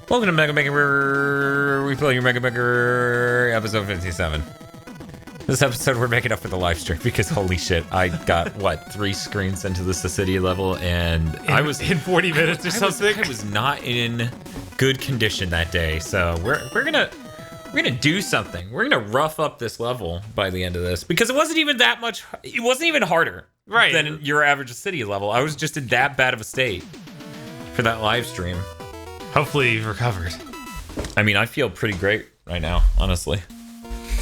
Welcome to Mega Maker. We play your Mega Maker episode 57. This episode we're making up for the live stream because holy shit, I got what 3 screens into this Asydia level and I was in 40 minutes or something. I was not in good condition that day, so we're gonna do something. We're gonna rough up this level by the end of this because it wasn't even that much. It wasn't even harder than your average Asydia level. I was just in that bad of a state for that live stream. Hopefully you've recovered. I mean, I feel pretty great right now, honestly.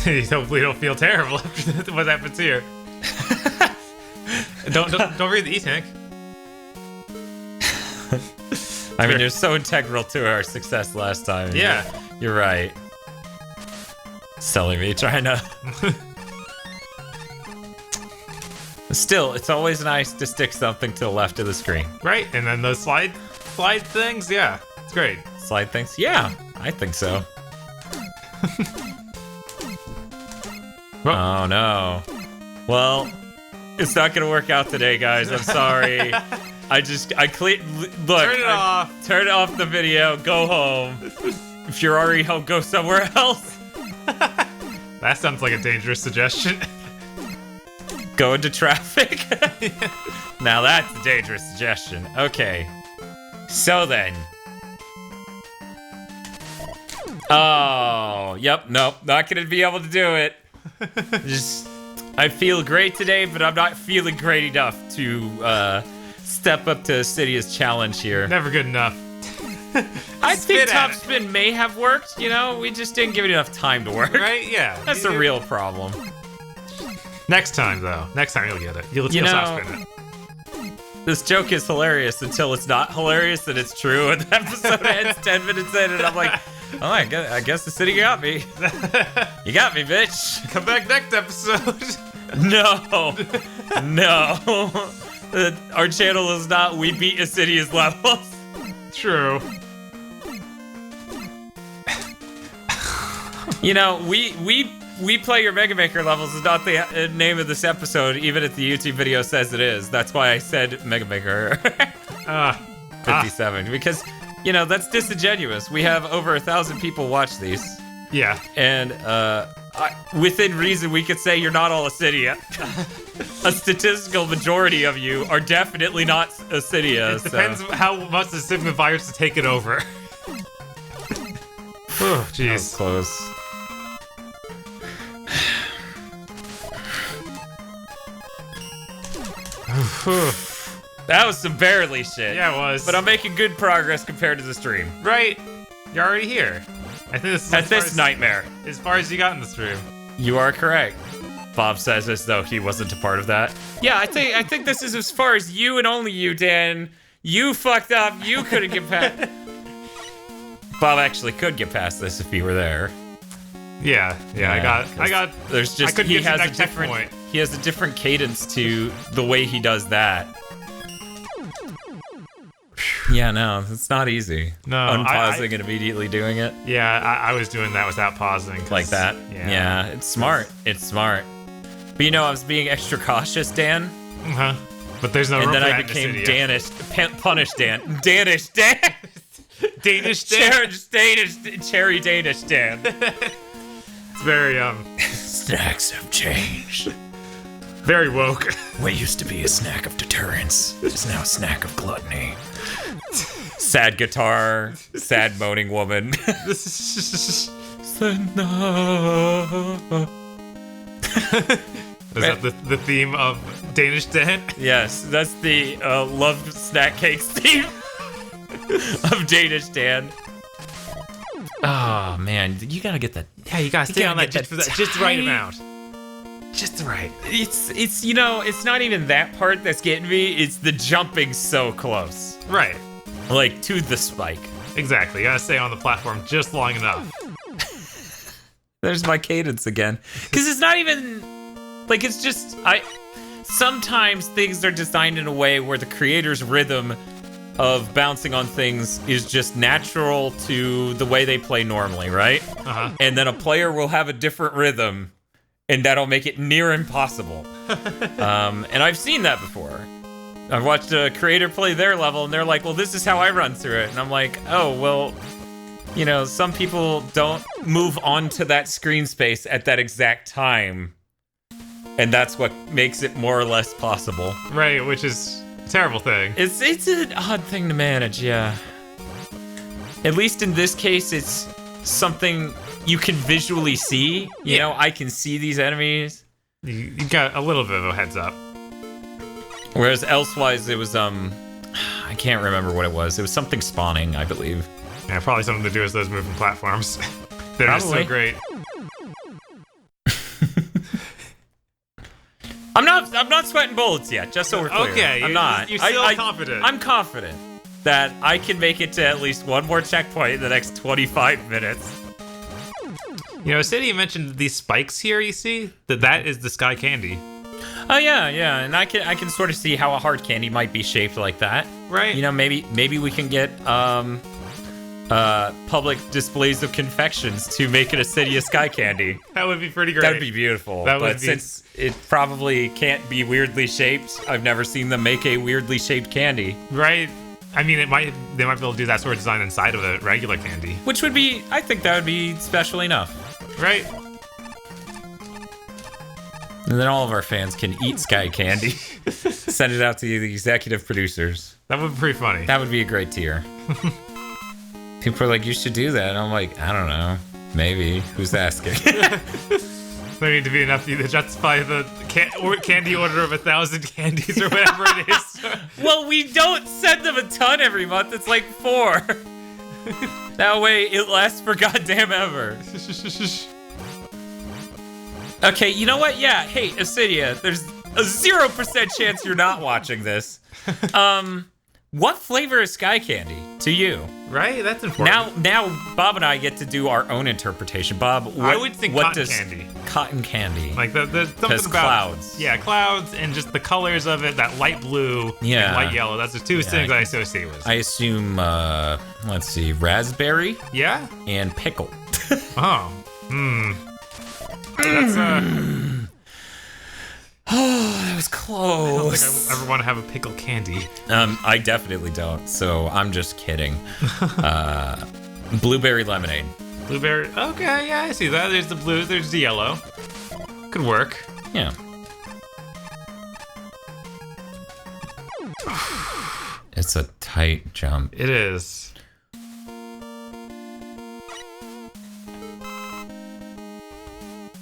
Hopefully you don't feel terrible after what happens here. don't read the E-Tank. I mean, you're so integral to our success last time. Yeah. You're right. Selling me, trying to... Still, it's always nice to stick something to the left of the screen. Right, and then those slide things, yeah. It's great. Slide things? Yeah, I think so. Oh no. Well, it's not gonna work out today, guys. I'm sorry. Look. Turn off the video. Go home. If you're already home, go somewhere else. That sounds like a dangerous suggestion. Go into traffic. Now that's a dangerous suggestion. Okay. So then. Oh, yep, nope, not gonna be able to do it. I feel great today, but I'm not feeling great enough to step up to Asydia's challenge here. Never good enough. I think top spin may have worked, you know? We just didn't give it enough time to work. Right, yeah. That's the real problem. Next time, though. Next time you'll get it. You'll top spin it. This joke is hilarious until it's not hilarious and it's true, and the episode ends 10 minutes in, and I'm like, oh, I guess the city got me. You got me, bitch. Come back next episode. No. Our channel is not we beat Asydia's levels. True. You know, we play your Mega Maker levels is not the name of this episode, even if the YouTube video says it is. That's why I said Mega Maker 57, because, you know, that's disingenuous. We have over 1,000 people watch these. Yeah. And within reason, we could say you're not all Asydia. A statistical majority of you are definitely not Asydia. It depends how much the Sigma virus to take it over. Oh, jeez. Close. That was some barely shit. Yeah, it was. But I'm making good progress compared to the stream. Right. You're already here. I think this is at this nightmare. As far as you got in the stream. You are correct. Bob says as though he wasn't a part of that. Yeah, I think this is as far as you and only you, Dan. You fucked up. You couldn't get past. Bob actually could get past this if he were there. Yeah, I got. There's just he has a different cadence to the way he does that. Yeah, no, it's not easy. No, unpausing and immediately doing it. Yeah, I was doing that without pausing. Like that. Yeah, it's smart. It's smart. But you know, I was being extra cautious, Dan. But there's no. And then I became Danish, punish Dan, Danish Dan. Danish Dan. Cherry Danish Dan. It's very Snacks have changed. Very woke. What used to be a snack of deterrence is now a snack of gluttony. Sad guitar, sad moaning woman. Is that the theme of Danish Dan? Yes, that's the love snack cakes theme of Danish Dan. Oh man, you gotta get that. Yeah, you gotta stay on that just the right amount. Just right. It's you know, it's not even that part that's getting me. It's the jumping so close. Right. Like to the spike. Exactly. You gotta stay on the platform just long enough. There's my cadence again. Because it's not even like it's just sometimes things are designed in a way where the creator's rhythm of bouncing on things is just natural to the way they play normally, right? And then a player will have a different rhythm, and that'll make it near impossible. And I've seen that before. I've watched a creator play their level, and they're like, well, this is how I run through it. And I'm like, oh, well, you know, some people don't move onto that screen space at that exact time. And that's what makes it more or less possible. Right, which is a terrible thing. It's an odd thing to manage, yeah. At least in this case, it's something you can visually see. You know, I can see these enemies. You got a little bit of a heads up. Whereas elsewise, it was, I can't remember what it was. It was something spawning, I believe. Yeah, probably something to do with those moving platforms. They're just so great. I'm not sweating bullets yet, just so we're clear. Okay, I'm not. You're still confident. I'm confident that I can make it to at least one more checkpoint in the next 25 minutes. You know, Asydia mentioned these spikes here, you see? That is the sky candy. Oh yeah, and I can sort of see how a hard candy might be shaped like that. Right. You know, maybe we can get public displays of confections to make it Asydia sky candy. That would be pretty great. That would be beautiful. But since it probably can't be weirdly shaped, I've never seen them make a weirdly shaped candy. Right. I mean, they might be able to do that sort of design inside of a regular candy. Which would be, I think that would be special enough. Right. And then all of our fans can eat sky candy. Send it out to the executive producers. That would be pretty funny. That would be a great tier. People are like, you should do that. And I'm like, I don't know. Maybe. Who's asking? There need to be enough to justify the candy order of 1,000 candies or whatever it is. Well, we don't send them a ton every month. It's like 4. That way it lasts for goddamn ever. Okay, you know what? Yeah, hey, Asydia, there's a 0% chance you're not watching this. What flavor is sky candy to you? Right, that's important. Now, Bob and I get to do our own interpretation. Bob, I would think cotton candy. Cotton candy. Like the something about clouds. Yeah, clouds and just the colors of it, that light blue and light yellow. That's the two things I associate with. I assume, let's see, raspberry. Yeah? And pickle. Oh. That's Oh, that was close. I don't think I ever want to have a pickle candy. I definitely don't, so I'm just kidding. Blueberry lemonade. Blueberry, okay, yeah, I see that. There's the blue, there's the yellow. Could work. Yeah. It's a tight jump. It is.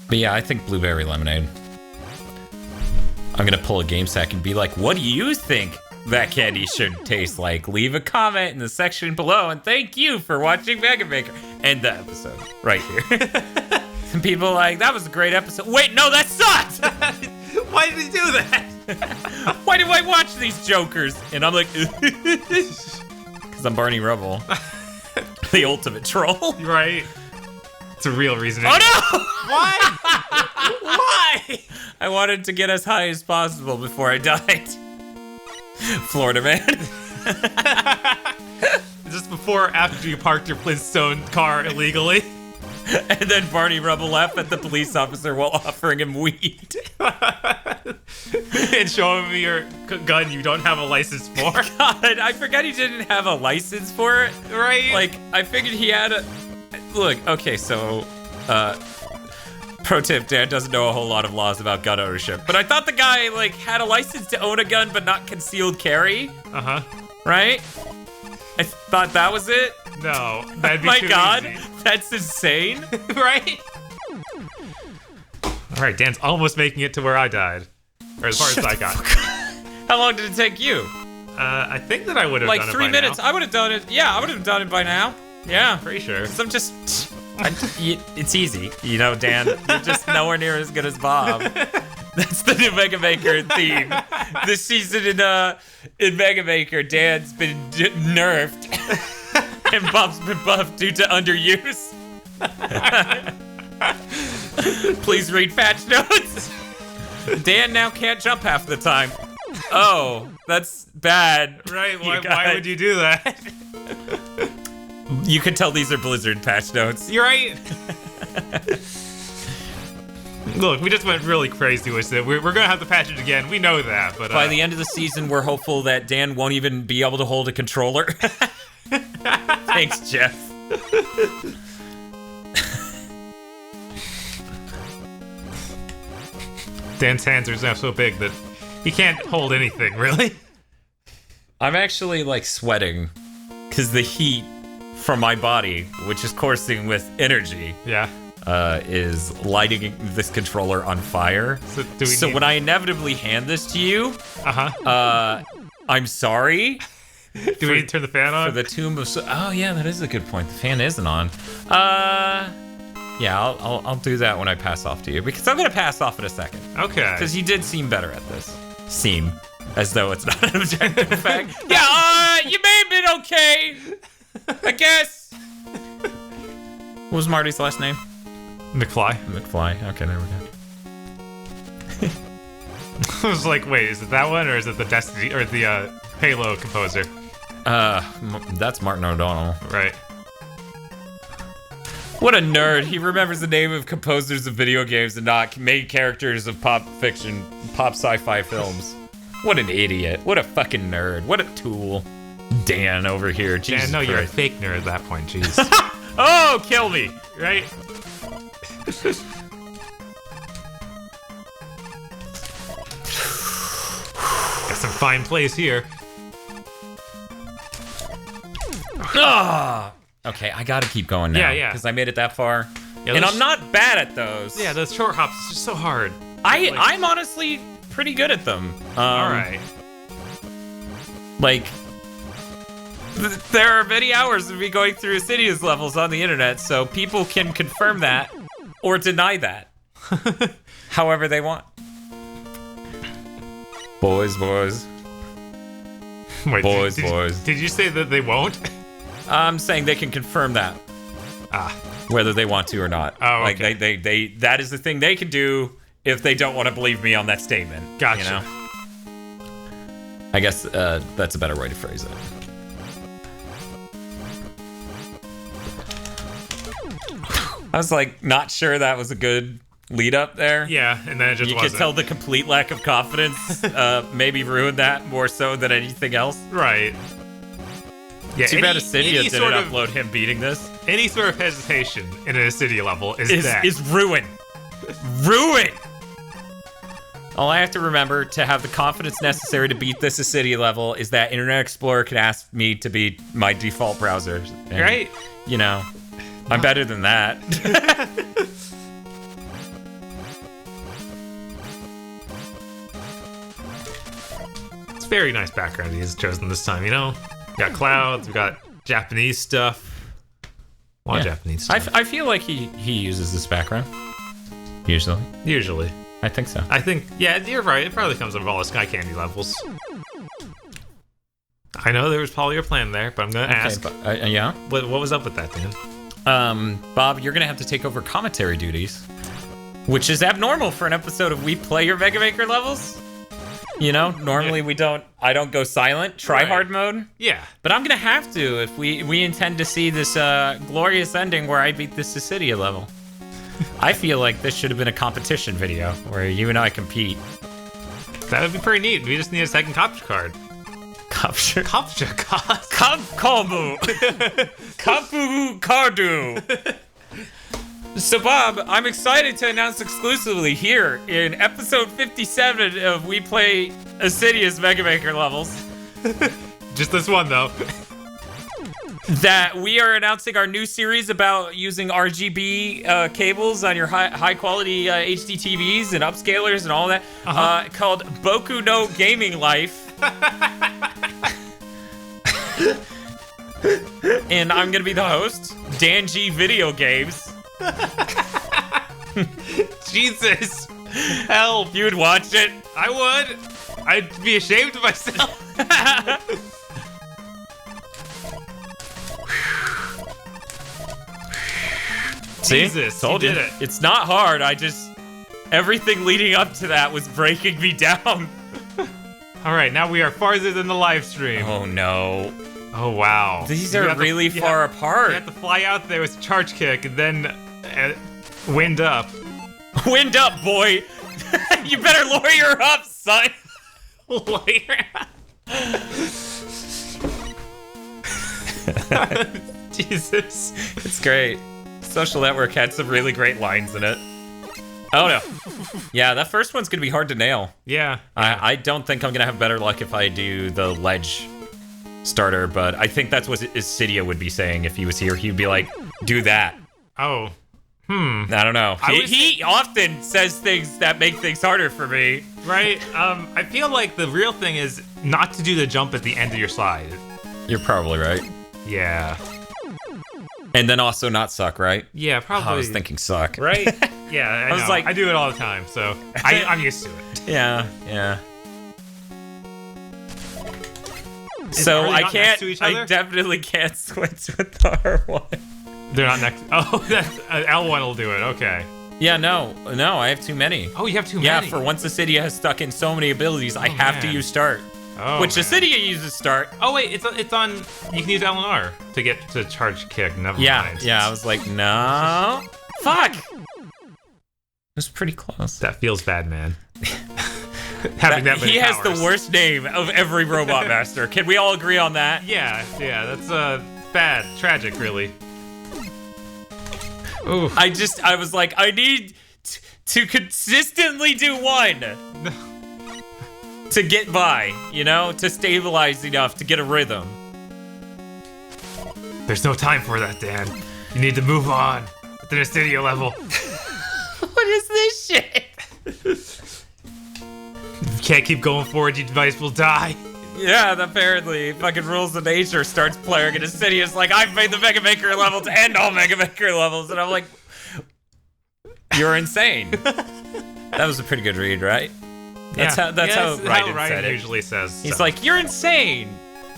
But yeah, I think blueberry lemonade. I'm gonna pull a game sack and be like, what do you think that candy should taste like? Leave a comment in the section below, and thank you for watching Mega Maker. End the episode right here. And people are like, that was a great episode. Wait, no, that sucked! Why did he do that? Why do I watch these jokers? And I'm like, because I'm Barney Rubble. The ultimate troll. Right. It's a real reason. Oh no! Why? Why? I wanted to get as high as possible before I died. Florida man. Just before or after you parked your Flintstone car illegally? And then Barney Rubble laughed at the police officer while offering him weed. And showing me your gun you don't have a license for. God, I forgot he didn't have a license for it. Right? Like, I figured he had a... Look, okay, so... Pro tip, Dan doesn't know a whole lot of laws about gun ownership. But I thought the guy, like, had a license to own a gun but not concealed carry. Uh-huh. Right? I thought that was it. No, that'd be My too God, easy. that's insane. Right? All right, Dan's almost making it to where I died. Or as far as I got. How long did it take you? I think that I would have like done it 3 by minutes. now. I would have done it. Yeah, I would have done it by now. Yeah. Pretty sure. So I'm just... it's easy. You know, Dan, you're just nowhere near as good as Bob. That's the new Mega Maker theme. This season in Mega Maker, Dan's been nerfed. And Bob's been buffed due to underuse. Please read patch notes. Dan now can't jump half the time. Oh, that's bad. Right, why would you do that? You can tell these are Blizzard patch notes. You're right. Look, we just went really crazy with it. We're gonna have to patch it again. We know that, but by the end of the season, we're hopeful that Dan won't even be able to hold a controller. Thanks, Jeff. Dan's hands are now so big that he can't hold anything, really. I'm actually like sweating because the heat from my body, which is coursing with energy, Yeah. is lighting this controller on fire. So When I inevitably hand this to you, I'm sorry. Do we need to turn the fan on? For the Tomb of... Oh, yeah, that is a good point. The fan isn't on. Yeah, I'll do that when I pass off to you, because I'm going to pass off in a second. Okay. Because you did seem better at this. Seem. As though it's not an objective fact. Yeah, you may have been okay. I guess. What was Marty's last name? McFly. McFly. Okay, there we go. I was like, wait, is it that one or is it the Destiny or the Halo composer? That's Martin O'Donnell. Right. What a nerd. He remembers the name of composers of video games and not main characters of pop fiction, pop sci-fi films. What an idiot. What a fucking nerd. What a tool. Dan over here. Jesus Dan, no, you're a Christ. fake nerd at that point, jeez. Oh, kill me. Right? Got some fine plays here. Ah! Okay, I gotta keep going now. Yeah. Because I made it that far. Yeah, and those- I'm not bad at those. Yeah, those short hops are just so hard. I'm honestly pretty good at them. Alright. Like, there are many hours of me going through Asydia's levels on the internet, so people can confirm that or deny that. However they want. Boys. Wait, Boys. Did you say that they won't? I'm saying they can confirm that. Whether they want to or not. Oh, Like, okay. they that is the thing they can do if they don't want to believe me on that statement. Gotcha. You know? I guess that's a better way to phrase it. I was like not sure that was a good lead up there. Yeah, and then it just You wasn't. could tell the complete lack of confidence maybe ruined that more so than anything else. Right. Yeah, Too bad any Asydia didn't sort of- upload him beating this. Any sort of hesitation in an Asydia level is dead. Is ruin. Ruin! All I have to remember to have the confidence necessary to beat this Asydia level is that Internet Explorer can ask me to be my default browser. And, Right? You know, I'm better than that. It's very nice background he's chosen this time, you know? We got clouds, we got Japanese stuff. A lot of Yeah. Japanese stuff. I feel like he uses this background. Usually. Usually. I think so. I think, yeah, you're right. It probably comes with all the Sky Candy levels. I know there was probably a plan there, but I'm going to ask. Okay, but, yeah? What was up with that, Dan? Bob, you're gonna have to take over commentary duties, which is abnormal for an episode of We Play Your Mega Maker levels. You know, normally I don't go silent, try Right. hard mode, Yeah. but I'm gonna have to if we intend to see this glorious ending where I beat this Asydia level. I feel like this should have been a competition video where you and I compete. That would be pretty neat. We just need a second capture card. Capture. Capture card? Kombu. Kapu Kardu. So, Bob, I'm excited to announce exclusively here in episode 57 of We Play Asydia's Mega Maker levels Just this one, though. that we are announcing our new series about using RGB cables on your high quality HD TVs and upscalers and all that, called Boku no Gaming Life. And I'm gonna be the host, Dan G Video Games. Jesus. Help. You would watch it. I would. I'd be ashamed of myself. See? Jesus, Told you you. did it. It's not hard. Everything leading up to that was breaking me down. All right, now we are farther than the live stream. Oh no. Oh, wow. These You are have to- really you far have- apart. You have to fly out there with a charge kick and then wind up. Wind up, boy. You better lawyer up, son. Jesus. It's great. Social Network had some really great lines in it. Oh no. Yeah, that first one's gonna be hard to nail. Yeah. I don't think I'm gonna have better luck if I do the ledge starter, but I think that's what Asydia would be saying if he was here. He'd be like, do that. Oh. I don't know. He often says things that make things harder for me. Right? I feel like the real thing is not to do the jump at the end of your slide. You're probably right. Yeah. And then also not suck, right? Yeah, probably. I was thinking suck. Right? Yeah, I was know. like- I do it all the time, so I'm used to it. Yeah. So Are they I not can't. next to each other? I definitely can't switch with the R1. They're not next. Oh, that's L1 will do it. Okay. Yeah, no, I have too many. Oh, you have too Yeah, many. for once Asydia has stuck in so many abilities, I have to man. use start. Oh, Which man. Asydia uses start. Oh wait, it's on. You can use L and R to get to charge kick. Never mind. Yeah. I was like, no, fuck. It was pretty close. That feels bad, man. Having that many he has powers. the worst name of every robot master. Can we all agree on that? Yeah, that's bad, tragic, really. Ooh. I was like, I need to consistently do one to get by, to stabilize enough to get a rhythm. There's no time for that, Dan. You need to move on at the Asydia level. What is this shit? If you can't keep going forward, your device will die. Yeah, apparently, fucking Rules of Nature starts playing, and Asydia's like, I've made the Mega Maker level to end all Mega Maker levels, and I'm like, you're insane. That was a pretty good read, right? That's how Raiden said it. usually says. He's so. like, you're insane.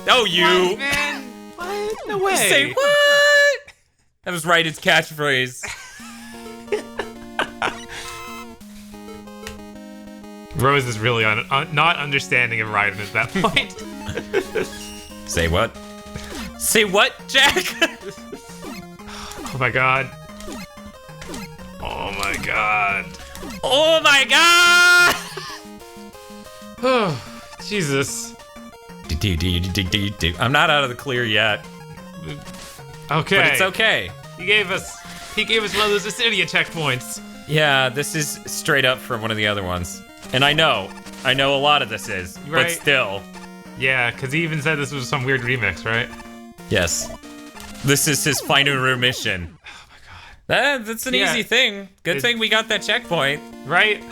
Oh, you. What, man? What? No way. Say what? That was Raiden's catchphrase. Rose is really not understanding of Raiden at that point. Say what? Say what, Jack? Oh my god. Oh my god. Oh my god! Oh, Jesus. I'm not out of the clear yet, Okay. but it's okay. He gave us one of those Asydia checkpoints. Yeah, this is straight up from one of the other ones. And I know a lot of this is, but Right. still. Yeah, because he even said this was some weird remix, right? Yes. This is his final remission. Oh my god. That's an Yeah. easy thing. Good thing we got that checkpoint. Right?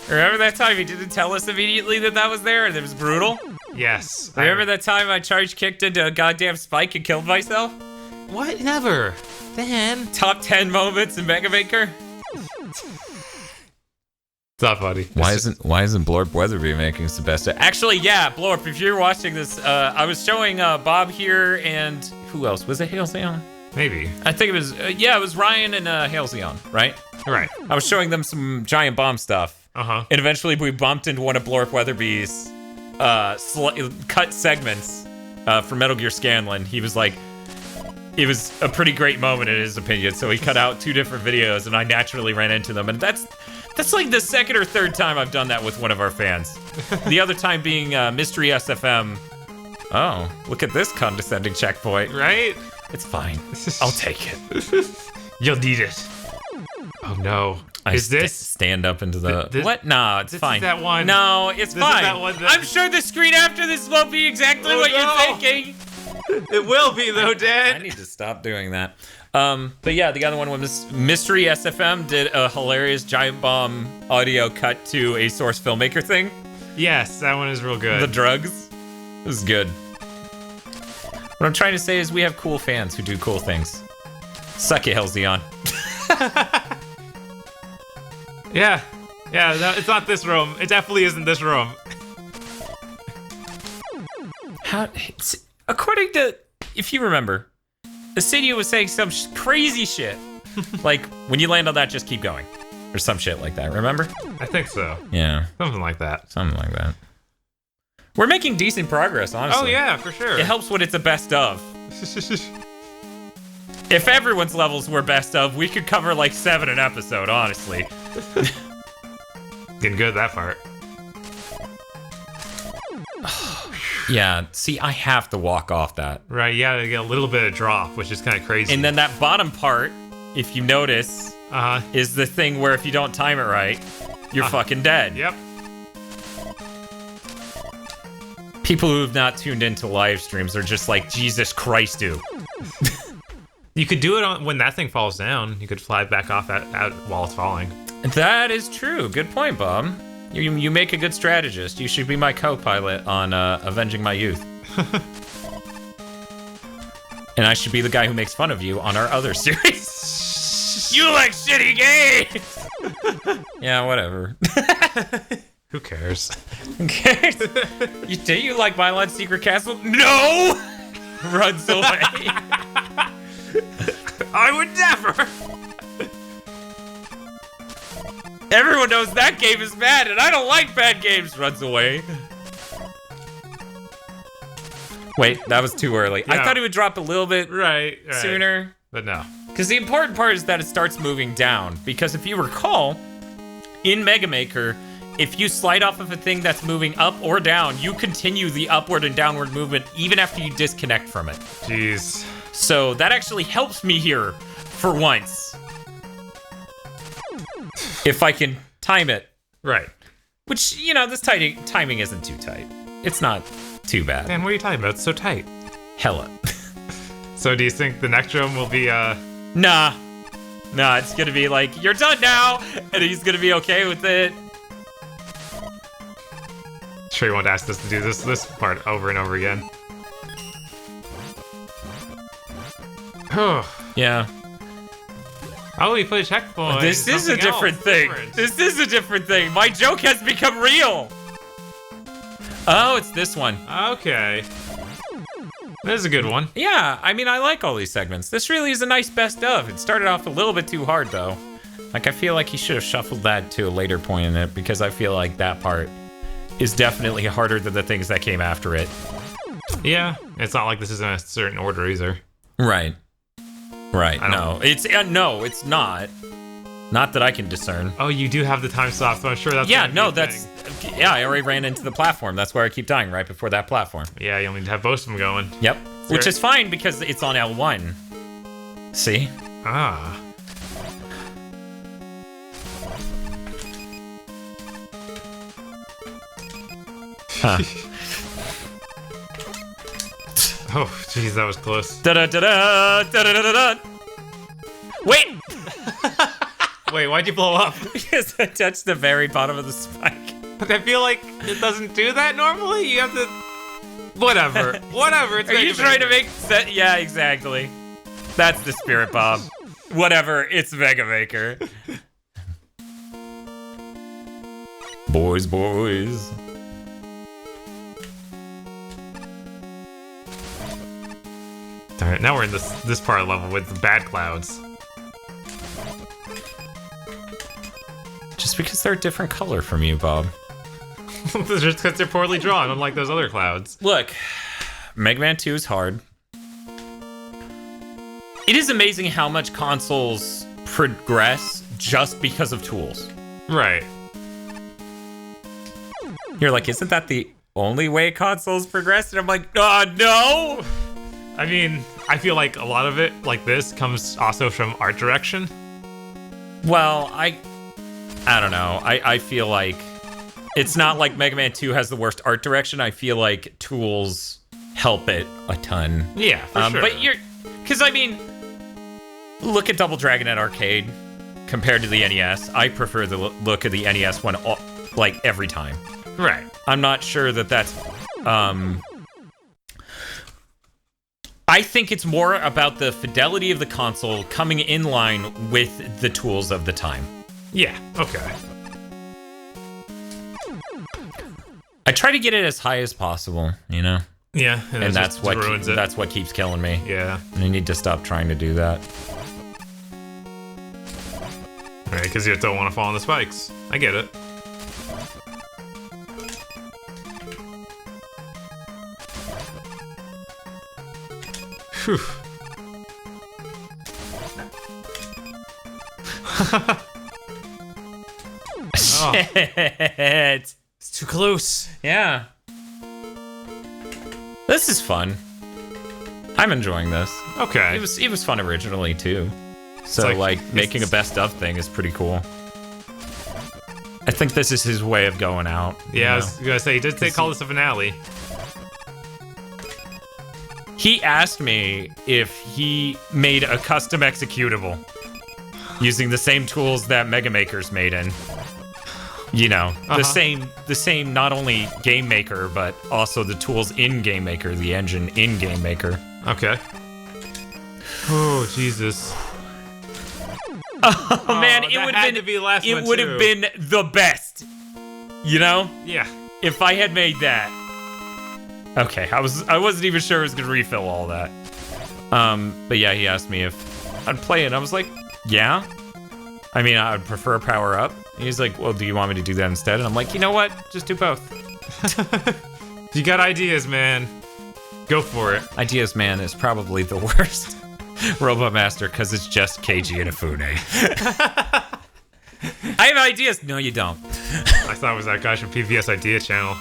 Remember that time he didn't tell us immediately that was there and it was brutal? Yes. Remember that time I charge kicked into a goddamn spike and killed myself? What? Never. Dan. Top 10 moments in Mega Maker? It's not funny. Why isn't Blorp Weatherby making us the best? Actually, yeah, Blorp, if you're watching this, I was showing Bob here and who else? Was it Halcyon? Maybe. I think it was, it was Ryan and Halcyon, right? Right. I was showing them some giant bomb stuff. Uh-huh. And eventually we bumped into one of Blorp Weatherby's cut segments from Metal Gear Scanlan. He was like, it was a pretty great moment in his opinion. So he cut out 2 different videos and I naturally ran into them. And that's like the second or third time I've done that with one of our fans. The other time being Mystery SFM. Oh, look at this condescending checkpoint. Right? It's fine. I'll take it. You'll need it. Oh no. Is this? Stand up into the... This- what? No, it's this is fine. that one- No, it's this is fine. that one that- I'm sure the screen after this won't be exactly Oh, what no. you're thinking. It will be though, I Dan. need to stop doing that. But yeah, the other one was Mystery SFM did a hilarious giant bomb audio cut to a Source Filmmaker thing. Yes, that one is real good. The drugs. It was good. What I'm trying to say is we have cool fans who do cool things. Suck it, Halcyon. Yeah. Yeah, no, it's not this room. It definitely isn't this room. According to, if you remember, Asydia was saying some crazy shit. Like, when you land on that, just keep going. Or some shit like that, remember? I think so. Yeah, Something like that. something like that. We're making decent progress, honestly. Oh yeah, for sure. It helps when it's a best of. If everyone's levels were best of, we could cover like 7 an episode, honestly. Getting good at that part. Yeah, see, I have to walk off that. Right, you gotta get a little bit of drop, which is kind of crazy. And then that bottom part, if you notice, is the thing where if you don't time it right, you're fucking dead. Yep. People who have not tuned into live streams are just like, Jesus Christ, dude. You could do it when that thing falls down. You could fly back off out while it's falling. That is true. Good point, Bob. You make a good strategist. You should be my co-pilot on Avenging My Youth. And I should be the guy who makes fun of you on our other series. You like shitty games! Yeah, whatever. Who cares? Who cares? Do you like Violent Secret Castle? No! Runs away. I would never! Everyone knows that game is bad, and I don't like bad games. Runs away. Wait, that was too early. Yeah. I thought it would drop a little bit right. sooner. But no. Because the important part is that it starts moving down. Because if you recall, in Mega Maker, if you slide off of a thing that's moving up or down, you continue the upward and downward movement even after you disconnect from it. Jeez. So that actually helps me here for once. If I can time it. Right. Which, you know, this timing isn't too tight. It's not too bad. Man, what are you talking about? It's so tight. Hella. So do you think the next drum will be, Nah, it's gonna be like, you're done now, and he's gonna be okay with it. Sure you won't ask us to do this part over and over again. Yeah. Oh, we put a checkpoint. This is a different thing. This is a different thing. My joke has become real. Oh, it's this one. Okay. This is a good one. Yeah, I mean, I like all these segments. This really is a nice best of. It started off a little bit too hard, though. Like, I feel like he should have shuffled that to a later point in it, because I feel like that part is definitely harder than the things that came after it. Yeah, it's not like this is in a certain order either. Right. No, it's not. Not that I can discern. Oh, you do have the time stop, so I'm sure that's I already ran into the platform. That's where I keep dying, right before that platform. Yeah, you only need to have both of them going. Yep. Which is fine because it's on L1. See? Ah. Huh. Oh, jeez, that was close. Da-da-da-da, da-da-da-da-da. Wait! Wait, why'd you blow up? Because I touched the very bottom of the spike. But I feel like it doesn't do that normally. You have to... Whatever. Whatever. It's Are you trying to make sense? Yeah, exactly. That's the spirit, Bob. Whatever, it's Mega Maker. Boys. Darn it, now we're in this part of the level with the bad clouds. Just because they're a different color from you, Bob. Just because they're poorly drawn, unlike those other clouds. Look, Mega Man 2 is hard. It is amazing how much consoles progress just because of tools. Right. You're like, isn't that the only way consoles progress? And I'm like, no! I mean, I feel like a lot of it, like this, comes also from art direction. Well, I don't know. I feel like it's not like Mega Man 2 has the worst art direction. I feel like tools help it a ton. Yeah, for sure. But because I mean, look at Double Dragon at Arcade compared to the NES. I prefer the look of the NES one, like, every time. Right. I'm not sure that that's... I think it's more about the fidelity of the console coming in line with the tools of the time. Yeah, okay. I try to get it as high as possible, you know? Yeah, and that's what keeps killing me. Yeah. And I need to stop trying to do that. Right, because you don't want to fall on the spikes. I get it. Whew. Shit. It's too close. Yeah. This is fun. I'm enjoying this. Okay. It was fun originally too. So like making a best of thing is pretty cool. I think this is his way of going out. Yeah, I was gonna say he did call this a finale. He asked me if he made a custom executable using the same tools that Mega Maker's made in. You know, the same not only Game Maker, but also the tools in Game Maker, the engine in Game Maker. Okay. Oh, Jesus. Oh man, it would have been the best. You know? Yeah. If I had made that. Okay, I wasn't even sure I was gonna refill all that. But yeah, he asked me if I'd play it, and I was like, yeah. I mean, I'd prefer a power up. He's like, well, do you want me to do that instead? And I'm like, you know what? Just do both. You got ideas, man. Go for it. Ideas, man, is probably the worst. Robot Master, because it's just Keiji and Afune. I have ideas. No, you don't. I thought it was that guy from PBS Idea Channel.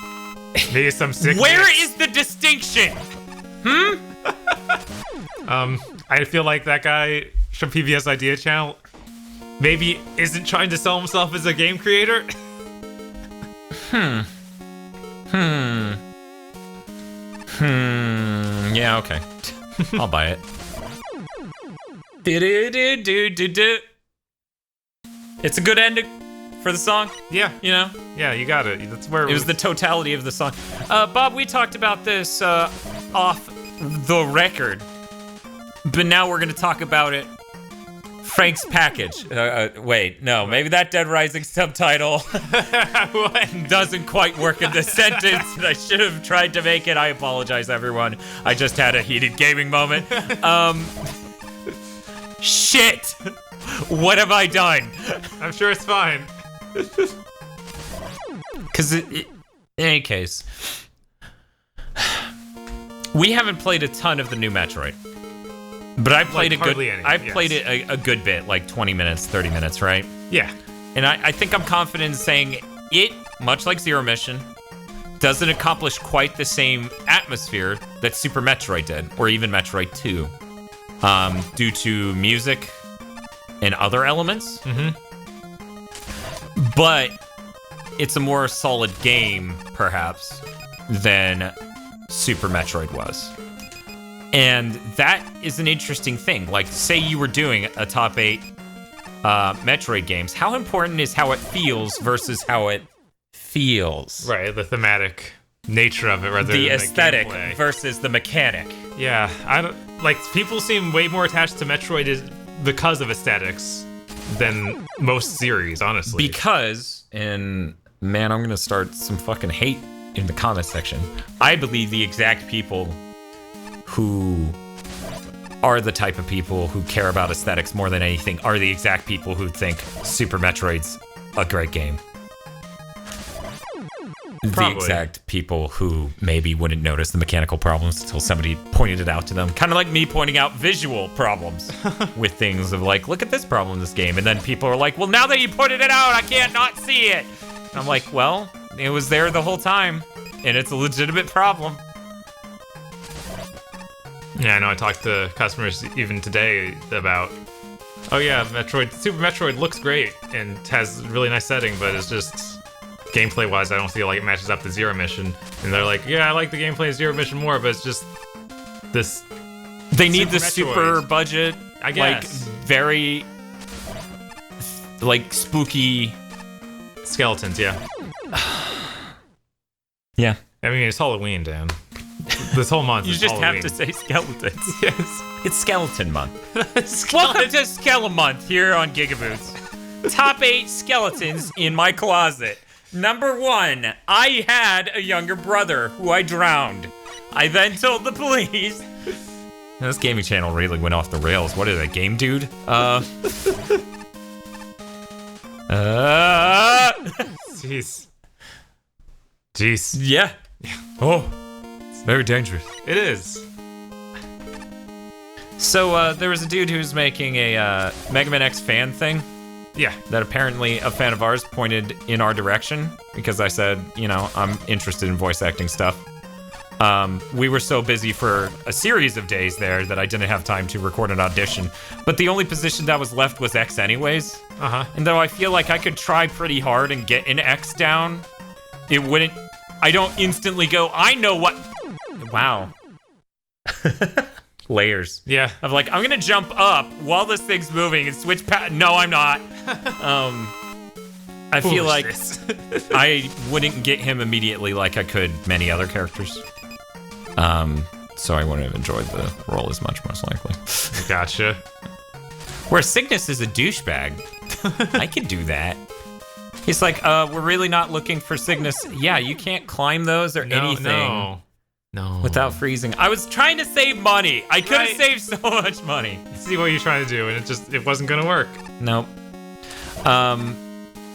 Maybe some sick. Where is the distinction? I feel like that guy from PBS Idea Channel maybe isn't trying to sell himself as a game creator. Yeah, okay. I'll buy it. It's a good ending for the song. Yeah. You know? Yeah, you got it. That's where it was the totality of the song. Bob, we talked about this off the record, but now we're gonna talk about it. Frank's package. Wait, no, maybe that Dead Rising subtitle doesn't quite work in this sentence, and I should have tried to make it. I apologize, everyone. I just had a heated gaming moment. Shit! What have I done? I'm sure it's fine. Because in any case, we haven't played a ton of the new Metroid. But I played played it a good bit, like 20 minutes, 30 minutes, right? Yeah. And I think I'm confident in saying it, much like Zero Mission, doesn't accomplish quite the same atmosphere that Super Metroid did, or even Metroid 2, due to music and other elements. But it's a more solid game, perhaps, than Super Metroid was. And that is an interesting thing. Like, say you were doing a top 8 Metroid games. How important is how it feels versus how it feels? Right, the thematic nature of it rather the than aesthetic the gameplay. Versus the mechanic. Yeah, I don't like people seem way more attached to Metroid because of aesthetics than most series, honestly. Because, and man, I'm gonna start some fucking hate in the comment section. I believe the exact people who are the type of people who care about aesthetics more than anything are the exact people who think Super Metroid's a great game. Probably. The exact people who maybe wouldn't notice the mechanical problems until somebody pointed it out to them. Kind of like me pointing out visual problems with things of like, look at this problem in this game. And then people are like, well, now that you pointed it out, I can't not see it. And I'm like, well, it was there the whole time, and it's a legitimate problem. Yeah, I know. I talked to customers even today about, oh yeah, Super Metroid looks great and has a really nice setting, but it's just gameplay-wise, I don't feel like it matches up to Zero Mission. And they're like, yeah, I like the gameplay of Zero Mission more, but it's just this. They need the super budget, I guess. Like very, like spooky skeletons. Yeah. Yeah. I mean, it's Halloween, Dan. This whole month you is just Halloween. have to say skeletons. Yes. It's Skeleton Month. Welcome to Skeleton Month here on GigaBoots. Top 8 skeletons in my closet. Number 1, I had a younger brother who I drowned. I then told the police. This gaming channel really went off the rails. What is it, game dude? Jeez. Yeah. Oh. Very dangerous. It is. So there was a dude who was making a Mega Man X fan thing. Yeah. That apparently a fan of ours pointed in our direction because I said, you know, I'm interested in voice acting stuff. We were so busy for a series of days there that I didn't have time to record an audition. But the only position that was left was X anyways. And though I feel like I could try pretty hard and get an X down, it wouldn't... I don't instantly go, I know what... Wow. Layers. Yeah. Of like, I'm gonna jump up while this thing's moving and switch No, I'm not. I feel like I wouldn't get him immediately like I could many other characters. So I wouldn't have enjoyed the role as much, most likely. Gotcha. Where Cygnus is a douchebag. I could do that. He's like, we're really not looking for Cygnus. Yeah, you can't climb those or anything. No. Without freezing. I was trying to save money. I could have saved so much money. See what you're trying to do, and it wasn't gonna work. Nope.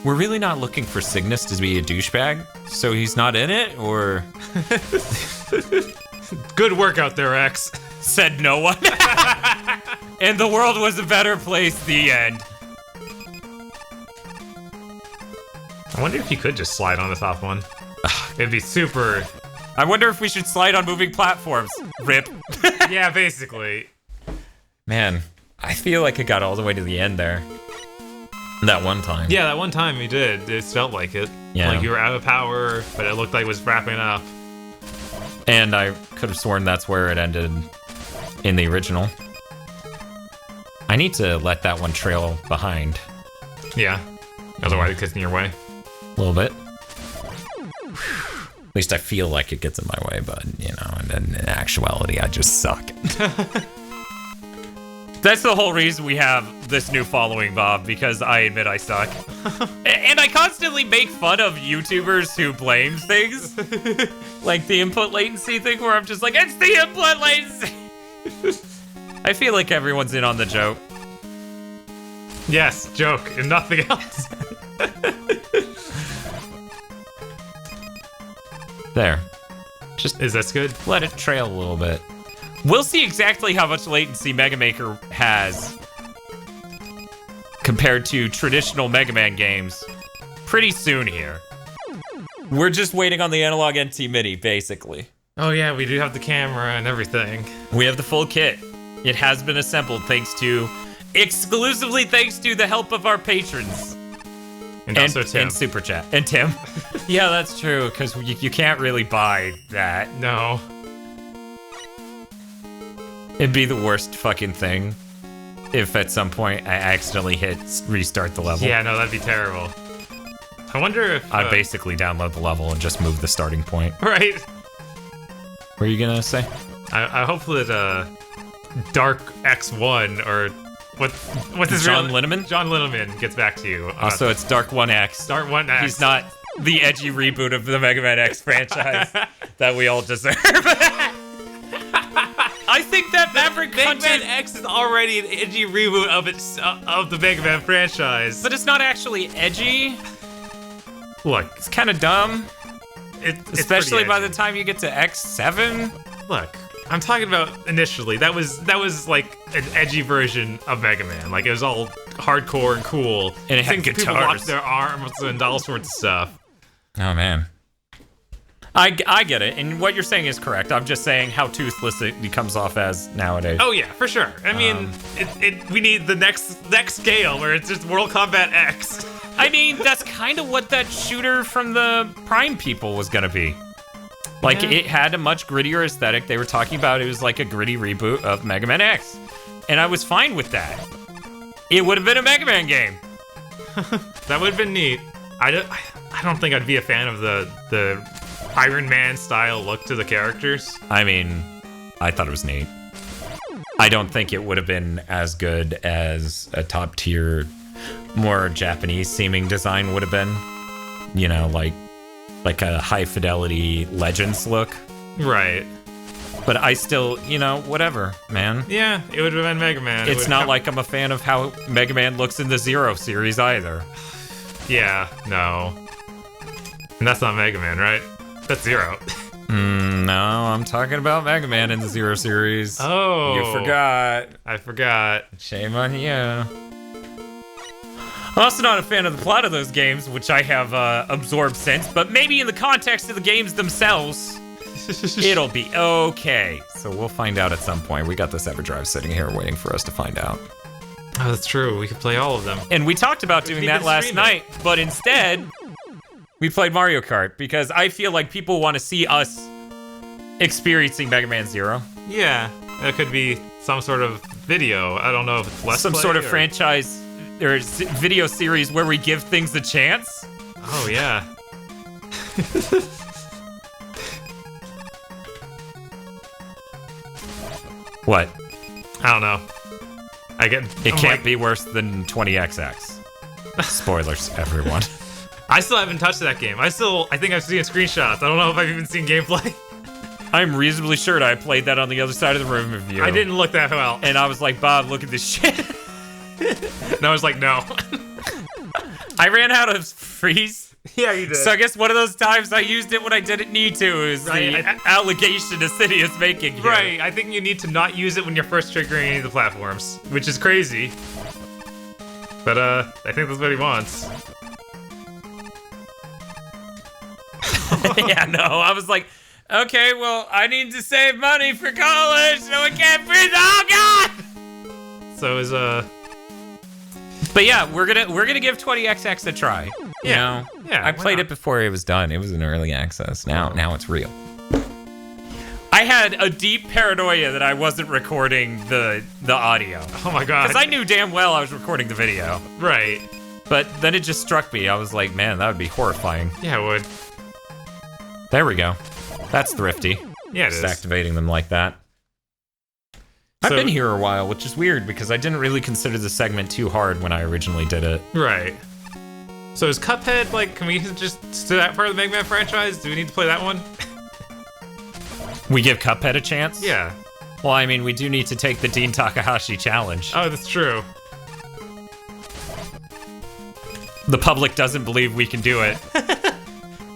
We're really not looking for Cygnus to be a douchebag, so he's not in it, or... Good work out there, X. Said no one. And the world was a better place, the end. I wonder if you could just slide on the top one. It'd be super... I wonder if we should slide on moving platforms. Rip. Yeah, basically. Man, I feel like I got all the way to the end there. That one time. Yeah, that one time you did. It felt like it. Yeah. Like you were out of power, but it looked like it was wrapping up. And I could have sworn that's where it ended in the original. I need to let that one trail behind. Yeah. Otherwise it gets in your way. A little bit. At least I feel like it gets in my way, but, you know, and in actuality, I just suck. That's the whole reason we have this new following, Bob, because I admit I suck. And I constantly make fun of YouTubers who blame things. Like the input latency thing where I'm just like, it's the input latency! I feel like everyone's in on the joke. Yes, joke, and nothing else. There. Just is this good? Let it trail a little bit. We'll see exactly how much latency Mega Maker has compared to traditional Mega Man games pretty soon here. We're just waiting on the analog NT Mini, basically. Oh yeah, we do have the camera and everything. We have the full kit. It has been assembled exclusively thanks to the help of our patrons. And also Tim. And Super Chat. And Tim. Yeah, that's true, because you can't really buy that. No. It'd be the worst fucking thing if at some point I accidentally hit restart the level. Yeah, no, that'd be terrible. I wonder if... I'd basically download the level and just move the starting point. Right. What are you gonna say? I hope that Dark X1 or... What's his John real... Linneman? John Linneman gets back to you. Also, it's Dark 1X. Dark 1X. He's not the edgy reboot of the Mega Man X franchise that we all deserve. I think that Maverick Mega Man X is already an edgy reboot of the Mega Man franchise. But it's not actually edgy. Look, it's kind of dumb. Especially by the time you get to X7. Look, I'm talking about initially. That was like an edgy version of Mega Man. Like it was all hardcore and cool. And it had guitars. People locked their arms and all sorts of stuff. Oh man. I get it, and what you're saying is correct. I'm just saying how toothless it comes off as nowadays. Oh yeah, for sure. I mean, we need the next scale where it's just World Combat X. I mean, that's kind of what that shooter from the Prime people was gonna be. Like, It had a much grittier aesthetic. They were talking about it was like a gritty reboot of Mega Man X. And I was fine with that. It would have been a Mega Man game. That would have been neat. I don't think I'd be a fan of the Iron Man style look to the characters. I mean, I thought it was neat. I don't think it would have been as good as a top tier, more Japanese seeming design would have been. You know, like a high fidelity Legends look. Right. But I still, you know, whatever, man. Yeah, it would have been Mega Man. It's not like I'm a fan of how Mega Man looks in the Zero series either. Yeah, no. And that's not Mega Man, right? That's Zero. No, I'm talking about Mega Man in the Zero series. Oh. You forgot. I forgot. Shame on you. I'm also not a fan of the plot of those games, which I have absorbed since, but maybe in the context of the games themselves, It'll be okay. So we'll find out at some point. We got this EverDrive sitting here waiting for us to find out. Oh, that's true. We could play all of them. And we talked about doing that last night, but instead, we played Mario Kart because I feel like people want to see us experiencing Mega Man Zero. Yeah, that could be some sort of video. I don't know if it's Let's Some Play sort of or... franchise or video series where we give things a chance. Oh, yeah. What? I don't know. It can't be worse than 20XX. Spoilers, everyone. I still haven't touched that game. I think I've seen screenshots. I don't know if I've even seen gameplay. I'm reasonably sure that I played that on the other side of the room with you. I didn't look that well. And I was like, Bob, look at this shit. And I was like, no. I ran out of freeze. Yeah, you did. So I guess one of those times I used it when I didn't need to is the allegation Asydia is making here. Right, I think you need to not use it when you're first triggering any of the platforms, which is crazy. But, I think that's what he wants. Yeah, no, I was like, okay, well, I need to save money for college, so I can't freeze. Oh, God! So is, But yeah, we're gonna give 20XX a try. You know? Yeah, I played it before it was done. It was in early access. Now it's real. I had a deep paranoia that I wasn't recording the audio. Oh my god. Because I knew damn well I was recording the video. Right. But then it just struck me. I was like, man, that would be horrifying. Yeah, it would. There we go. That's thrifty. Yeah, it just is. activating them like that. I've been here a while, which is weird because I didn't really consider the segment too hard when I originally did it. Right. So is Cuphead, like, can we just do that part of the Mega Man franchise? Do we need to play that one? We give Cuphead a chance? Yeah. Well, I mean, we do need to take the Dean Takahashi challenge. Oh, that's true. The public doesn't believe we can do it.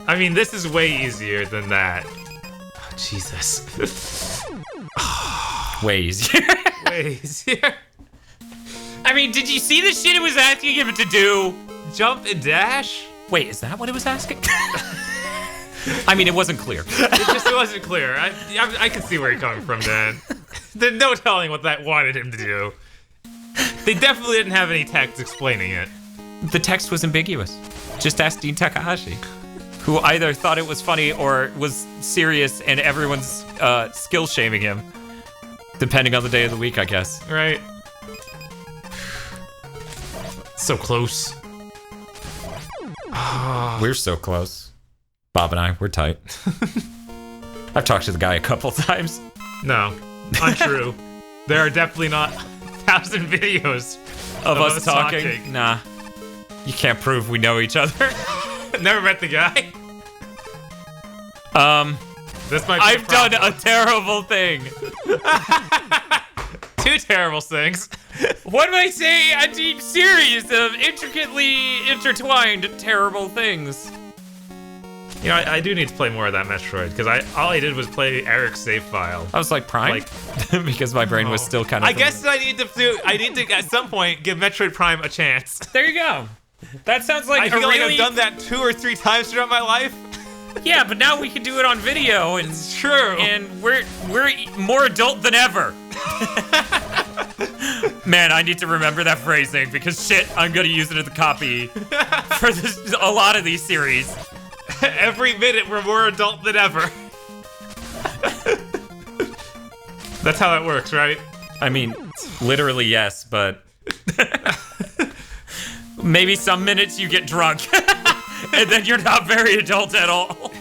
I mean, this is way easier than that. Oh, Jesus. Way easier. Way easier. I mean, did you see the shit it was asking him to do? Jump and dash? Wait, is that what it was asking? I mean, it wasn't clear. It wasn't clear. I can see where you're coming from, Dan. There's no telling what that wanted him to do. They definitely didn't have any text explaining it. The text was ambiguous. Just ask Dean Takahashi, who either thought it was funny or was serious and everyone's skill shaming him. Depending on the day of the week, I guess. Right. So close. We're so close. Bob and I, we're tight. I've talked to the guy a couple times. No, untrue. There are definitely not 1,000 videos of us talking. Nah. You can't prove we know each other. Never met the guy. This might be I've done a terrible thing. 2 terrible things. What do I say? A deep series of intricately intertwined terrible things. You know, I do need to play more of that Metroid, because all I did was play Eric's save file. I was like, Prime? Because my brain was still kind of... I guess I need to at some point give Metroid Prime a chance. There you go. That sounds like I feel like I've done that 2 or 3 times throughout my life. Yeah, but now we can do it on video. And, it's true. And we're more adult than ever. Man, I need to remember that phrasing because shit, I'm gonna use it as a copy for a lot of these series. Every minute we're more adult than ever. That's how that works, right? I mean, literally yes, but maybe some minutes you get drunk and then you're not very adult at all.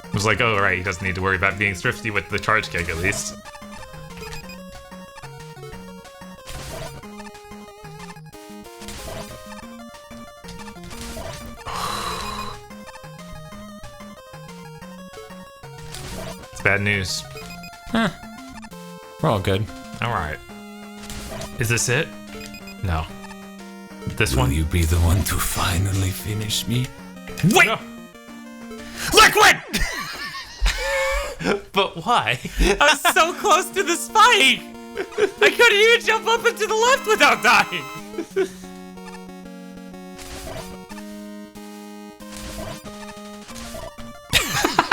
I was like, oh, right, he doesn't need to worry about being thrifty with the charge cake, at least. It's bad news. Huh. We're all good. Alright. Is this it? No. This one? Will you be the one to finally finish me? Wait! No. Liquid! But why? I was so close to the spike! I couldn't even jump up and to the left without dying!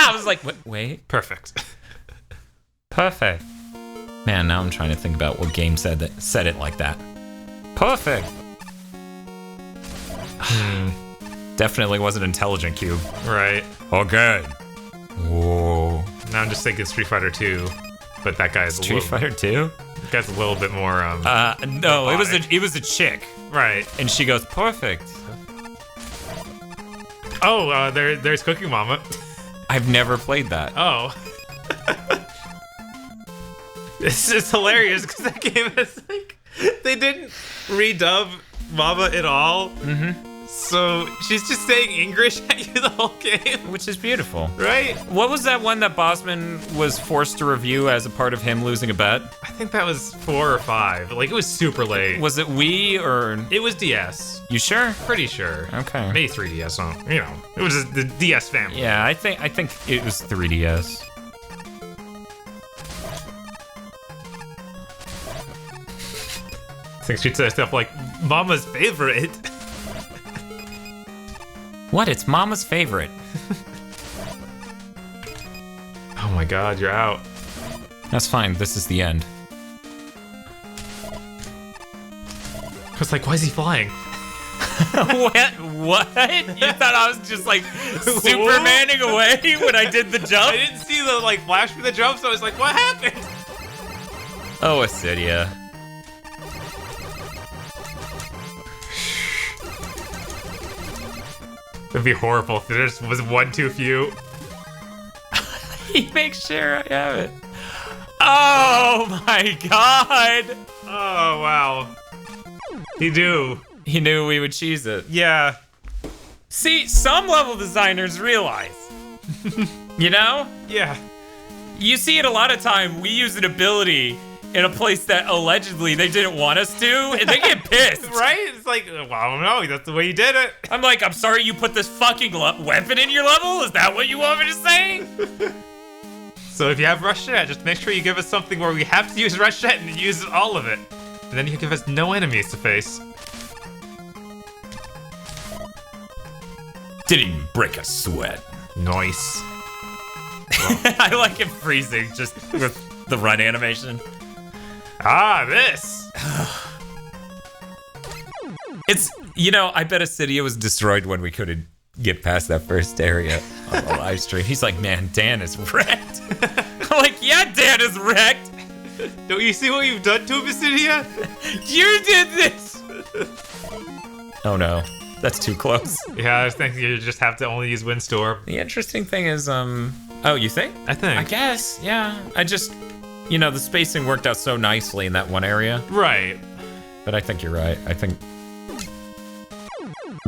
I was like, wait. Perfect. Perfect. Man, now I'm trying to think about what game said it like that. Perfect. Definitely wasn't Intelligent Cube. Right. Okay. Whoa. Now I'm just thinking Street Fighter 2, but that guy's Street Fighter 2? Guy's a little bit more. No, it was a chick, right. and she goes perfect. Oh, there's Cooking Mama. I've never played that. Oh. This is hilarious because that game is like they didn't redub Mama at all. So she's just saying English at you the whole game, Which is beautiful. right? What was that one that Bosman was forced to review as a part of him losing a bet? I think that was 4 or 5. Like it was super late. Was it Wii or... It was DS. You sure? Pretty sure. Okay. Maybe 3DS. It was the DS family. Yeah, I think it was 3DS. I think she'd say stuff like Mama's favorite. What? It's Mama's favorite. Oh my God, you're out. That's fine. This is the end. I was like, why is he flying? What? You thought I was just like Supermaning away when I did the jump? I didn't see the like flash for the jump, so I was like, what happened? Oh, Asydia. It'd be horrible if there just was one too few. He makes sure I have it. Oh my God! Oh wow. He knew. He knew we would cheese it. Yeah. See, some level designers realize. You know? Yeah. You see it a lot of time. We use an ability in a place that allegedly they didn't want us to, and they get pissed. Right? It's like, well, I don't know. That's the way you did it. I'm like, I'm sorry you put this fucking weapon in your level? Is that what you want me to say? So if you have Rush Jet, just make sure you give us something where we have to use Rush Jet and use all of it. And then you can give us no enemies to face. Didn't even break a sweat. Nice. I like him freezing just with the run animation. Ah, this. It's, I bet Asydia was destroyed when we couldn't get past that first area on the live stream. He's like, man, Dan is wrecked. I'm like, yeah, Dan is wrecked. Don't you see what you've done to him, Asydia? You did this. Oh no, that's too close. Yeah, I was thinking you just have to only use Windstorm. The interesting thing is, oh, you think? I think. I guess, yeah. I just, the spacing worked out so nicely in that one area. Right. But I think you're right.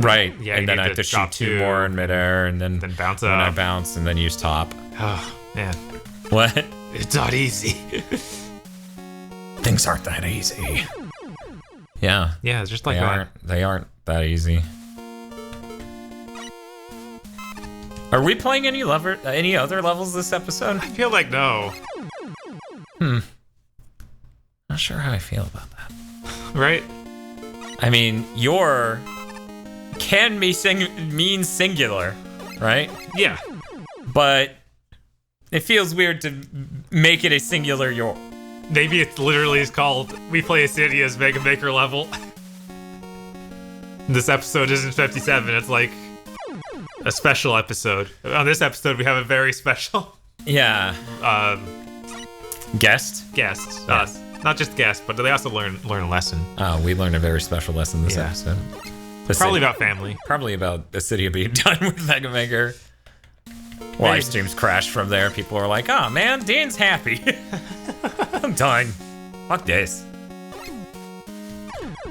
Right. Yeah, and you then need I have to to shoot drop 2 2, more in midair, and then bounce when up. I bounce, and then use top. Oh, man. What? It's not easy. Things aren't that easy. Yeah. Yeah, it's just like that. They aren't that easy. Are we playing any other levels this episode? I feel like no. Not sure how I feel about that. Right? I mean, your can mean singular, right? Yeah. But it feels weird to make it a singular your. Maybe it literally is called We Play Asydia's Mega Maker level. This episode isn't 57, it's like a special episode. On this episode, we have a very special Yeah. Guest? guest. Yes. Not just guest, but they also learn a lesson. Oh, we learned a very special lesson this Yeah. episode. Probably about family. Probably about Asydia being done with Mega Maker. Live streams crashed from there. People are like, oh man, Dan's happy. I'm done. Fuck this.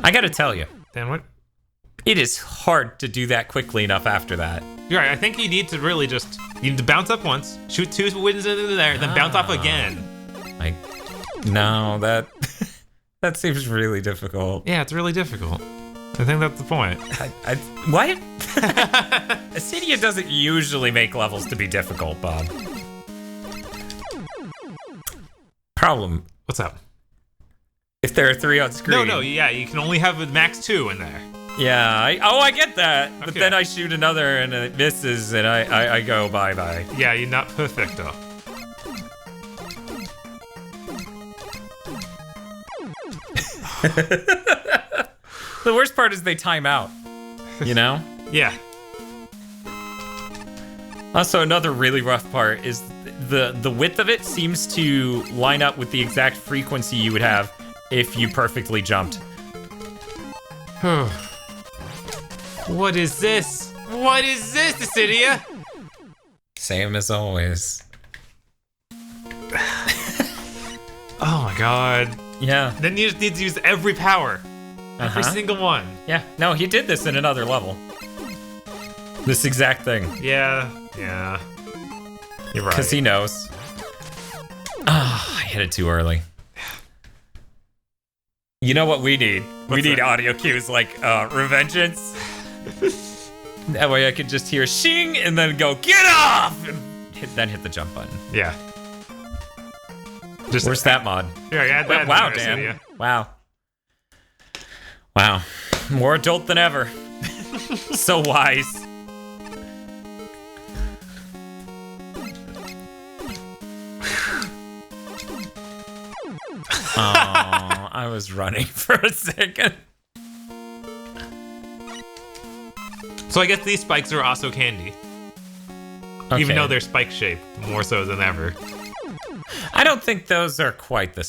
I gotta tell you, Then what? it is hard to do that quickly enough after that. You're right. I think you need to really you need to bounce up once, shoot 2 wins into there, then bounce off again. No, that seems really difficult. Yeah, it's really difficult. I think that's the point. What? Asydia doesn't usually make levels to be difficult, Bob. Problem. What's up? If there are 3 on screen. No, yeah, you can only have a max 2 in there. Yeah, I get that. But Okay. then I shoot another and it misses and I go bye-bye. Yeah, you're not perfecto. The worst part is they time out, you know? Yeah. Also, another really rough part is the width of it seems to line up with the exact frequency you would have if you perfectly jumped. What is this? What is this, Asydia? Same as always. Oh my god. Yeah. Then you just need to use every power. Every single one. Yeah. No, he did this in another level. This exact thing. Yeah. You're right. Because he knows. Ah, I hit it too early. You know what we need? We need audio cues like Revengeance. That way I could just hear shing and then go, get off! And then hit the jump button. Yeah. Just Where's that mod? Here, add that. Wow, in there, Dan. Asydia. Wow. Wow. More adult than ever. So wise. Oh, I was running for a second. So I guess these spikes are also candy. Okay. Even though they're spike shaped, more so than ever. I don't think those are quite the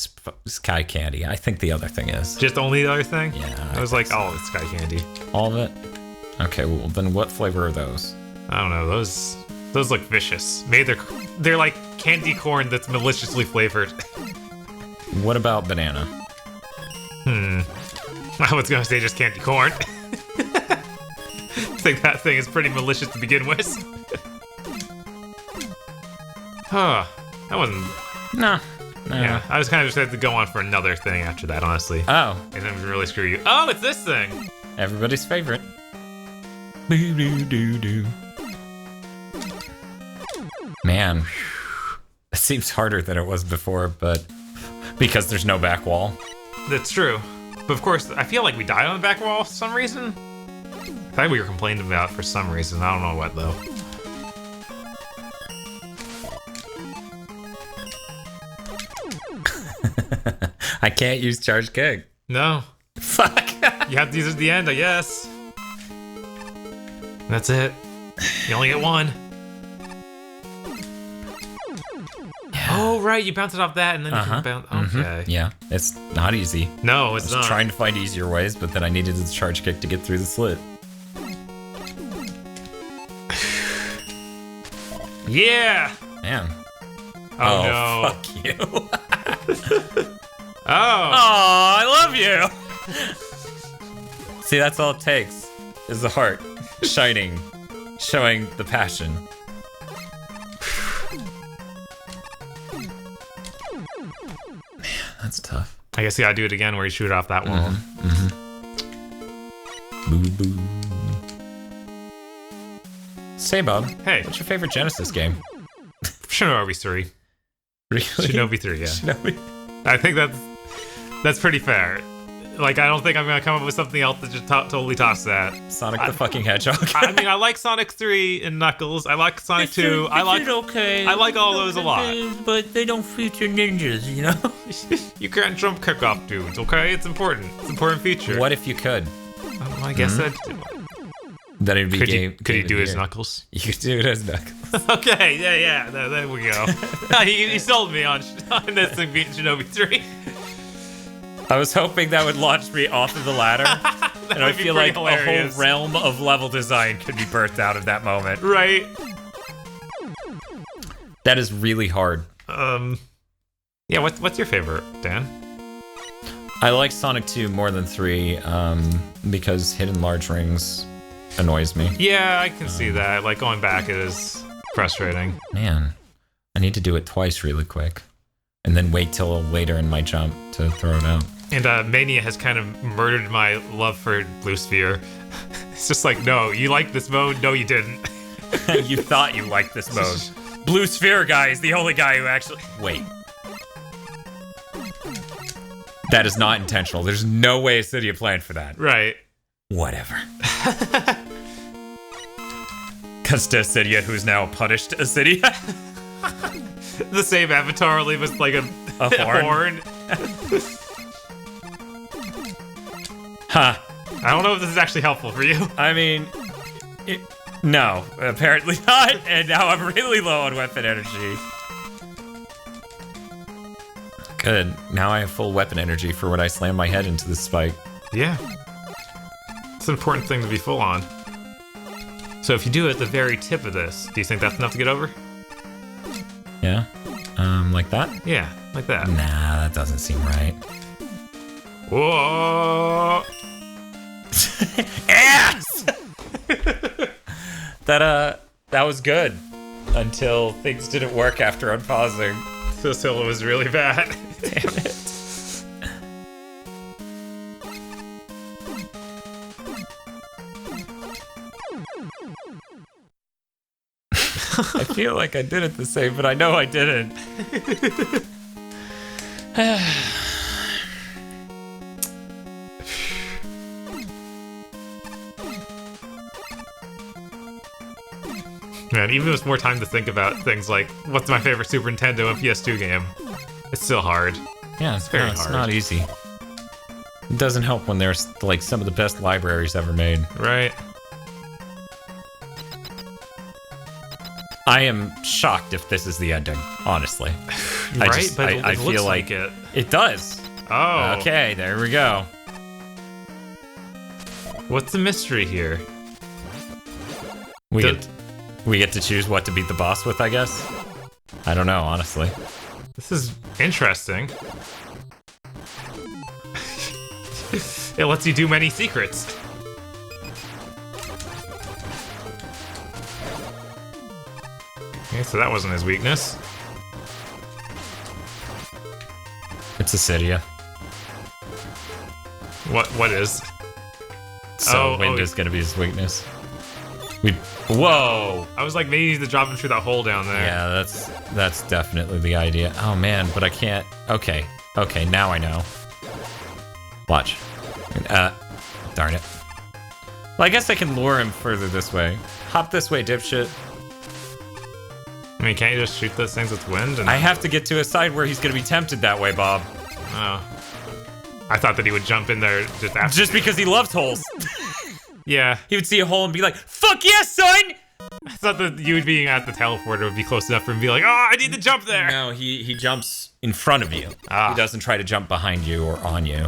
sky candy. I think the other thing is. Just only the other thing? Yeah, I was like, oh, it's sky candy. All of it? Okay, well then what flavor are those? I don't know, those look vicious. Maybe they're like candy corn that's maliciously flavored. What about banana? I was gonna say just candy corn. I think that thing is pretty malicious to begin with. Huh. That wasn't... No. Yeah, I was kind of just had to go on for another thing after that, honestly. Oh, And then really screw you. Oh, it's this thing! everybody's favorite. Boo-doo-doo-doo. Man, it seems harder than it was before, but because there's no back wall. That's true. But of course, I feel like we died on the back wall for some reason. I thought we were complaining about for some reason. I don't know what, though. I can't use charge kick. No. Fuck. You have to use it at the end, I guess. That's it. You only get one. Oh, right. You bounce it off that, and then you can bounce... Okay. Yeah, it's not easy. No, I it's was not. trying to find easier ways, but then I needed the charge kick to get through the slit. Yeah! Man. Oh, no. Fuck you. Oh! Oh, I love you. See, that's all it takes is the heart shining, showing the passion. Man, that's tough. I guess you gotta do it again where you shoot off that wall. Boo boo. Say, Bob. Hey. What's your favorite Genesis game? Shinobi 3. Really? Shinobi 3, yeah. Shinobi. I think that's pretty fair. Like, I don't think I'm gonna come up with something else that just totally toss that. Sonic the fucking Hedgehog. I mean, I like Sonic 3 and Knuckles. I like Sonic 2. I like all those a lot. But they don't feature ninjas, you know? You can't jump kick off dudes, okay? It's important. It's an important feature. What if you could? I guess that. Then it'd be Could game. you game do of it as the year. Knuckles? You could do it as Knuckles. Okay, yeah. There we go. he sold me on this thing being Shinobi 3. I was hoping that would launch me off of the ladder. And I would be feel like pretty a hilarious. whole realm of level design could be birthed out of that moment. Right. That is really hard. Yeah, what's your favorite, Dan? I like Sonic 2 more than 3 because hidden large rings annoys me. Yeah, I can see that. Like, going back, it is frustrating. Man, I need to do it twice really quick. And then wait till later in my jump to throw it out. And Mania has kind of murdered my love for Blue Sphere. It's just like, no, you like this mode? No, you didn't. You thought you liked this mode. Blue Sphere guy is the only guy who actually... Wait. That is not intentional. There's no way Asydia planned for that. Right. Whatever. Cuts to Asydia, who's now punished Asydia. The same avatar, only with like a horn. Huh. I don't know if this is actually helpful for you. I mean, no, apparently not. And now I'm really low on weapon energy. Good. Now I have full weapon energy for when I slam my head into the spike. Yeah. It's an important thing to be full on. So if you do it at the very tip of this, do you think that's enough to get over? Yeah? Like that? Yeah, like that. Nah, that doesn't seem right. Whoa! Ass! That was good. Until things didn't work after unpausing. This hill was really bad. Damn it. I feel like I did it the same, but I know I didn't. Man, even with more time to think about things like, what's my favorite Super Nintendo and PS2 game? It's still hard. Yeah, it's very hard. It's hard. not easy. It doesn't help when there's like some of the best libraries ever made. Right. I am shocked if this is the ending, honestly. Right? But I it feel looks like it. it does. Oh. Okay, there we go. What's the mystery here? We get to choose what to beat the boss with, I guess. I don't know, honestly. This is interesting. It lets you do many secrets. Okay, so that wasn't his weakness. It's Asydia. What is? So wind is gonna be his weakness. Whoa! I was like, maybe you need to drop him through that hole down there. Yeah, that's definitely the idea. Oh man, but I can't. Okay, now I know. Watch. Darn it. Well, I guess I can lure him further this way. Hop this way, dipshit. I mean, can't you just shoot those things with wind? And... I have to get to a side where he's gonna be tempted that way, Bob. Oh. I thought that he would jump in there just after. Just because he loves holes. Yeah. He would see a hole and be like, "Fuck yes, son!" I thought that you being at the teleporter would be close enough for him to be like, "Oh, I need to jump there." No, he jumps in front of you. Ah. He doesn't try to jump behind you or on you.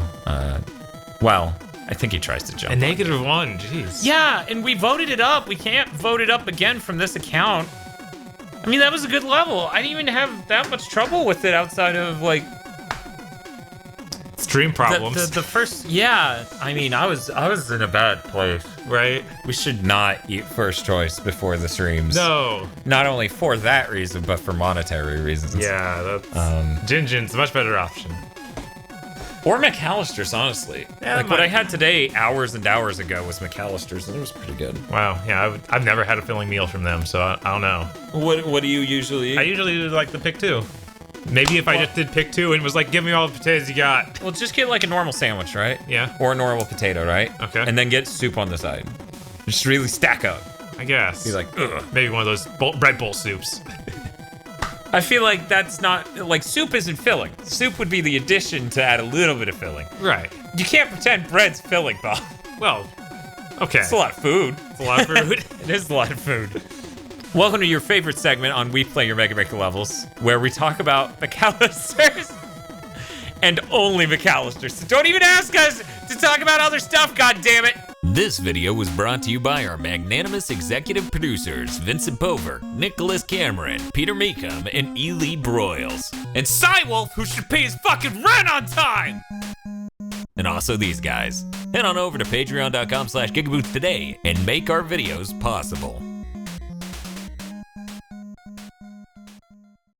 Well, I think he tries to jump. A -1, jeez. Yeah, and we voted it up. We can't vote it up again from this account. I mean, that was a good level. I didn't even have that much trouble with it outside of, like... Stream problems. The first... Yeah, I mean, I was in a bad place. Right? We should not eat first choice before the streams. No. Not only for that reason, but for monetary reasons. Yeah, that's... Jinjin's a much better option. Or McAllister's, honestly. Yeah, like, what I had today hours and hours ago was McAllister's, and it was pretty good. Wow, yeah, I've never had a filling meal from them, so I don't know. What do you usually eat? I usually do like the pick 2. Maybe if I just did pick 2 and was like, give me all the potatoes you got. Well, just get like a normal sandwich, right? Yeah. Or a normal potato, right? Okay. And then get soup on the side. Just really stack up. I guess. Be like, ugh. Maybe one of those bread bowl soups. I feel like that's not, like, soup isn't filling. Soup would be the addition to add a little bit of filling. Right. You can't pretend bread's filling, Bob. Well, okay. It's a lot of food. It's a lot of food. It is a lot of food. Welcome to your favorite segment on We Play Your Mega Maker Levels, where we talk about McAllister's and only McAllister's. So don't even ask us to talk about other stuff, goddammit! This video was brought to you by our magnanimous executive producers, Vincent Pover, Nicholas Cameron, Peter Meekum, and Ely Broyles. And Cywolf, who should pay his fucking rent on time! And also these guys. Head on over to patreon.com/GigaBoots today and make our videos possible.